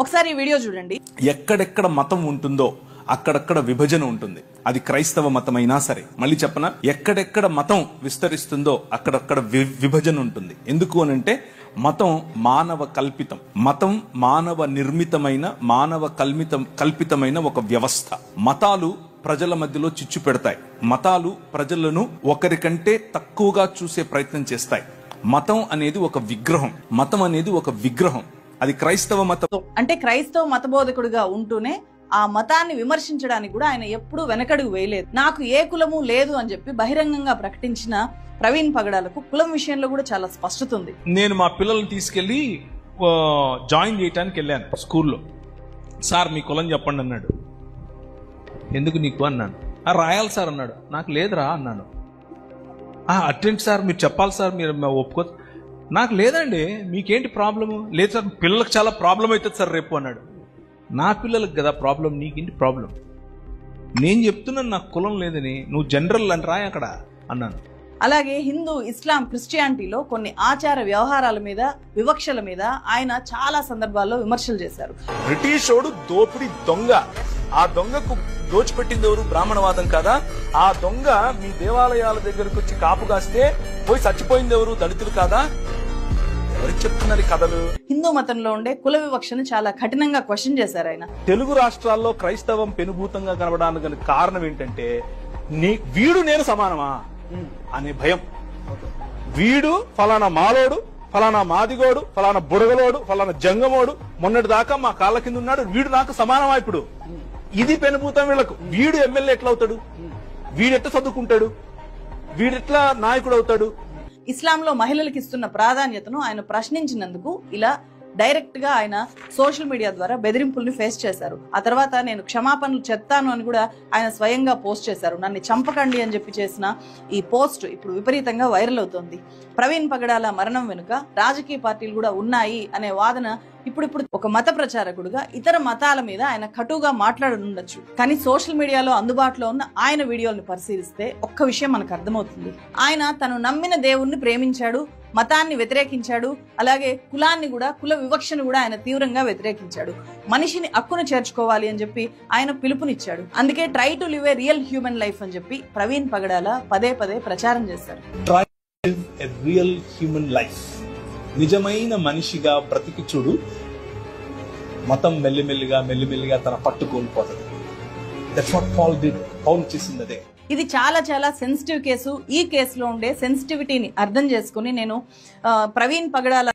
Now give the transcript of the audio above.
ఒకసారి ఈ వీడియో చూడండి. ఎక్కడెక్కడ మతం ఉంటుందో అక్కడక్కడ విభజన ఉంటుంది. అది క్రైస్తవ మతమైనా సరే. మళ్ళీ చెప్పనా, ఎక్కడెక్కడ మతం విస్తరిస్తుందో అక్కడక్కడ విభజన ఉంటుంది. ఎందుకు అనంటే మతం మానవ కల్పితం. మతం మానవ నిర్మితమైన మానవ కల్పితమైన ఒక వ్యవస్థ. మతాలు ప్రజల మధ్యలో చిచ్చు పెడతాయి. మతాలు ప్రజలను ఒకరికంటే తక్కువగా చూసే ప్రయత్నం చేస్తాయి. మతం అనేది ఒక విగ్రహం. మతం అనేది ఒక విగ్రహం. అది క్రైస్తవ మతం. అంటే క్రైస్తవ మతబోధకుడిగా ఉంటూనే ఆ మతాన్ని విమర్శించడానికి కూడా ఆయన ఎప్పుడూ వెనకడుగు వేయలేదు. నాకు ఏ కులము లేదు అని చెప్పి బహిరంగంగా ప్రకటించిన ప్రవీణ్ పగడాలకు కులం విషయంలో కూడా చాలా స్పష్టత ఉంది. నేను మా పిల్లల్ని తీసుకెళ్లి జాయిన్ చేయడానికి వెళ్ళాను స్కూల్లో. సార్ మీ కులం చెప్పండి అన్నాడు. ఎందుకు నీకు అన్నాను. రాయాలి సార్ అన్నాడు. నాకు లేదురా అన్నాను. అటెండ్ సార్ మీరు చెప్పాలి సార్, మీరు ఒప్పుకో. నాకు లేదండి, మీకేంటి ప్రాబ్లము? లేదు సార్ పిల్లలకు చాలా ప్రాబ్లం అవుతుంది సార్ రేపు అన్నాడు. నా పిల్లలకు కదా ప్రాబ్లం, నీకేంటి ప్రాబ్లం? నేను చెప్తున్నాను నాకు కులం లేదని, నువ్వు జనరల్ అని రాయి అక్కడ అన్నాను. అలాగే హిందూ, ఇస్లాం, క్రిస్టియానిటీలో కొన్ని ఆచార వ్యవహారాల మీద, వివక్షల మీద ఆయన చాలా సందర్భాల్లో విమర్శలు చేశారు. బ్రిటిషోడు దోపిడి దొంగ. ఆ దొంగకు దోచిపెట్టింది ఎవరు? బ్రాహ్మణవాదం కదా. ఆ దొంగ మీ దేవాలయాల దగ్గరకు వచ్చి కాపు కాస్తే పోయి చచ్చిపోయింది ఎవరు? దళితులు కాదా? ఎవరికి చెప్తున్నారు కథలు? హిందూ మతంలో ఉండే కుల వివక్షను చాలా కఠినంగా క్వశ్చన్ చేశారు ఆయన. తెలుగు రాష్ట్రాల్లో క్రైస్తవం పెనుభూతంగా కనబడడానికి కారణం ఏంటంటే వీడు నేను సమానమా అనే భయం. వీడు ఫలానా మాలోడు, ఫలానా మాదిగోడు, ఫలానా బుడగలోడు, ఫలానా జంగమోడు, మొన్నటి దాకా మా కాళ్ళ కింద ఉన్నాడు, వీడు నాకు సమానమా ఇప్పుడు? ఇది పెనుభూతం వీళ్లకు. వీడు ఎమ్మెల్యే ఎట్లా అవుతాడు? వీడెట్లా చదువుకుంటాడు? వీడెట్లా నాయకుడు అవుతాడు? ఇస్లాంలో మహిళలకు ఇస్తున్న ప్రాధాన్యతను ఆయన ప్రశ్నించినందుకు ఇలా డైరెక్ట్ గా ఆయన సోషల్ మీడియా ద్వారా బెదిరింపుల్ని ఫేస్ చేశారు. ఆ తర్వాత నేను క్షమాపణలు చెప్తాను అని కూడా ఆయన స్వయంగా పోస్ట్ చేశారు. నన్ను చంపకండి అని చెప్పి చేసిన ఈ పోస్ట్ ఇప్పుడు విపరీతంగా వైరల్ అవుతోంది. ప్రవీణ్ పగడాల మరణం వెనుక రాజకీయ పార్టీలు కూడా ఉన్నాయి అనే వాదన ఇప్పుడు ఒక మత ప్రచారకుడుగా ఇతర మతాల మీద ఆయన కటుగా మాట్లాడనుండొచ్చు. కానీ సోషల్ మీడియాలో అందుబాటులో ఉన్న ఆయన వీడియోలను పరిశీలిస్తే ఒక్క విషయం మనకు అర్థమవుతుంది. ఆయన తను నమ్మిన దేవుణ్ణి ప్రేమించాడు, మతాన్ని వ్యతిరేకించాడు, అలాగే కులాన్ని కూడా, కుల వివక్షను కూడా ఆయన తీవ్రంగా వ్యతిరేకించాడు. మనిషిని హక్కును చేర్చుకోవాలి అని చెప్పి ఆయన పిలుపునిచ్చాడు. అందుకే try to live a real human life అని చెప్పి ప్రవీణ్ పగడాల పదే పదే ప్రచారం చేశారు. Try to live a real human life. నిజమైన మనిషిగా బ్రతికి చూడు, మతం మెల్లిమెల్లిగా తన పట్టు కోల్పోతుంది. That's what Paul did. Paul చేసింది అదే. ఇది చాలా చాలా సెన్సిటివ్ కేసు. ఈ కేసులో ఉండే సెన్సిటివిటీని అర్థం చేసుకుని నేను ప్రవీణ్ పగడాల